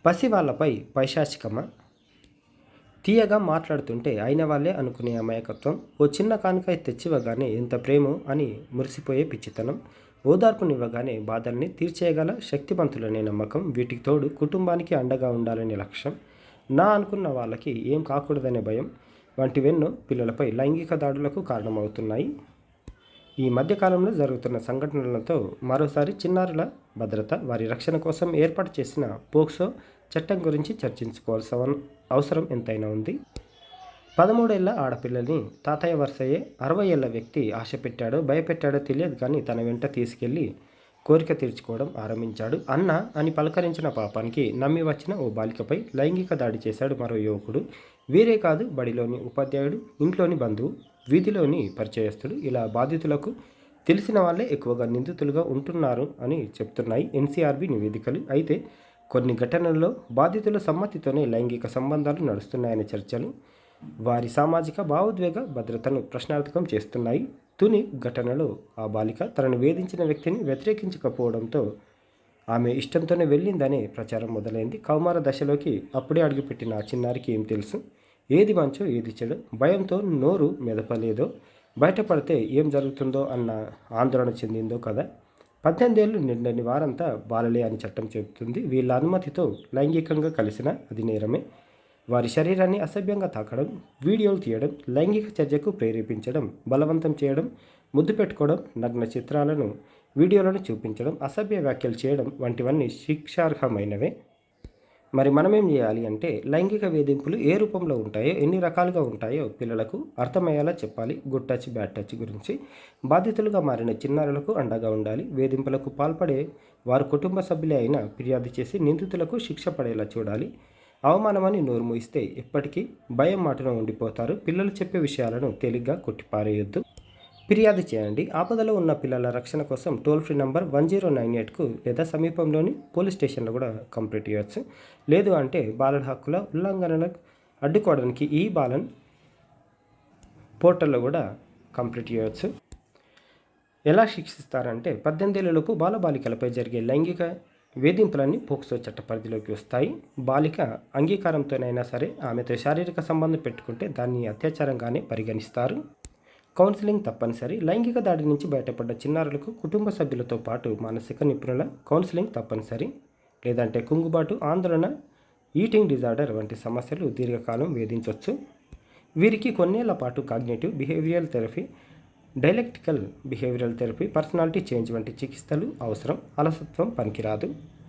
పసి వాళ్ళపై పైశాచికమా? తీయగా మాట్లాడుతుంటే అయిన వాళ్ళే అనుకునే అమాయకత్వం, ఓ చిన్న కానుక తెచ్చివ్వగానే ఎంత ప్రేమో అని మురిసిపోయే పిచ్చితనం, ఓదార్పునివ్వగానే బాధల్ని తీర్చేయగల శక్తిమంతులనే నమ్మకం, వీటికి తోడు కుటుంబానికి అండగా ఉండాలనే లక్ష్యం, నా అనుకున్న వాళ్ళకి ఏం కాకూడదనే భయం వంటివెన్నో పిల్లలపై లైంగిక దాడులకు కారణమవుతున్నాయి. ఈ మధ్యకాలంలో జరుగుతున్న సంఘటనలతో మరోసారి చిన్నారుల భద్రత, వారి రక్షణ కోసం ఏర్పాటు చేసిన పోక్సో చట్టం గురించి చర్చించుకోవాల్సిన అవసరం ఎంతైనా ఉంది. 13 ఏళ్ల ఆడపిల్లల్ని తాతయ్య వరుసయ్యే 60 ఏళ్ల వ్యక్తి ఆశ పెట్టాడో భయపెట్టాడో తెలియదు కానీ తన వెంట తీసుకెళ్లి కోరిక తీర్చుకోవడం ఆరంభించాడు. అన్న అని పలకరించిన పాపానికి నమ్మి వచ్చిన ఓ బాలికపై లైంగిక దాడి చేశాడు మరో యువకుడు. వీరే కాదు, బడిలోని ఉపాధ్యాయుడు, ఇంట్లోని బంధువు, వీధిలోని పరిచయస్తుడు, ఇలా బాధితులకు తెలిసిన వాళ్ళే ఎక్కువగా నిందితులుగా ఉంటున్నారు అని చెప్తున్నాయి ఎన్సీఆర్బీ నివేదికలు. అయితే కొన్ని ఘటనల్లో బాధితుల సమ్మతితోనే లైంగిక సంబంధాలు నడుస్తున్నాయనే చర్చలు వారి సామాజిక భావోద్వేగ భద్రతను ప్రశ్నార్థకం చేస్తున్నాయి. తుని ఘటనలో ఆ బాలిక తనను వేధించిన వ్యక్తిని వ్యతిరేకించకపోవడంతో ఆమె ఇష్టంతోనే వెళ్ళిందనే ప్రచారం మొదలైంది. కౌమార దశలోకి అప్పుడే అడుగుపెట్టిన ఆ చిన్నారికి ఏం తెలుసు, ఏది మంచో ఏది చెడో, భయంతో నోరు మెదపలేదో, బయటపడితే ఏం జరుగుతుందో అన్న ఆందోళన చెందిందో కదా. 18 ఏళ్లు నిండని వారంతా బాలలే అని చట్టం చెబుతుంది. వీళ్ళ అనుమతితో లైంగికంగా కలిసినా అది నేరమే. వారి శరీరాన్ని అసభ్యంగా తాకడం, వీడియోలు తీయడం, లైంగిక చర్యకు ప్రేరేపించడం, బలవంతం చేయడం, ముద్దు పెట్టుకోవడం, నగ్న చిత్రాలను వీడియోలను చూపించడం, అసభ్య వ్యాఖ్యలు చేయడం వంటివన్నీ శిక్షార్హమైనవే. మరి మనమేం చేయాలి అంటే, లైంగిక వేధింపులు ఏ రూపంలో ఉంటాయో, ఎన్ని రకాలుగా ఉంటాయో పిల్లలకు అర్థమయ్యేలా చెప్పాలి. గుడ్ టచ్, బ్యాడ్ టచ్ గురించి బాధితులుగా మారిన చిన్నారులకు అండగా ఉండాలి. వేధింపులకు పాల్పడే వారు కుటుంబ సభ్యులే అయినా ఫిర్యాదు చేసి నిందితులకు శిక్ష పడేలా చూడాలి. అవమానమని నోరు మూయిస్తే ఎప్పటికీ భయం మాటన ఉండిపోతారు. పిల్లలు చెప్పే విషయాలను తేలిగ్గా కొట్టిపారేయొద్దు. ఫిర్యాదు చేయండి. ఆపదలో ఉన్న పిల్లల రక్షణ కోసం టోల్ ఫ్రీ నంబర్ 1098కు లేదా సమీపంలోని పోలీస్ స్టేషన్లో కూడా కంప్లైంట్ ఇవ్వచ్చు. లేదు అంటే బాలల హక్కుల ఉల్లంఘనలకు అడ్డుకోవడానికి ఈ బాలన్ పోర్టల్లో కూడా కంప్లైంట్ ఇవ్వచ్చు. ఎలా శిక్షిస్తారంటే, 18 ఏళ్లలోపు బాలబాలికలపై జరిగే లైంగిక వేధింపులన్నీ పోక్సో చట్ట పరిధిలోకి వస్తాయి. బాలిక అంగీకారంతోనైనా సరే ఆమెతో శారీరక సంబంధం పెట్టుకుంటే దాన్ని అత్యాచారంగానే పరిగణిస్తారు. కౌన్సిలింగ్ తప్పనిసరి. లైంగిక దాడి నుంచి బయటపడ్డ చిన్నారులకు కుటుంబ సభ్యులతో పాటు మానసిక నిపుణుల కౌన్సిలింగ్ తప్పనిసరి. లేదంటే కుంగుబాటు, ఆందోళన, ఈటింగ్ డిజార్డర్ వంటి సమస్యలు దీర్ఘకాలం వేధించవచ్చు. వీరికి కొన్నేళ్ల పాటు cognitive behavioural therapy, dialectical behavioural therapy, personality change వంటి చికిత్సలు అవసరం. అలసత్వం పనికిరాదు.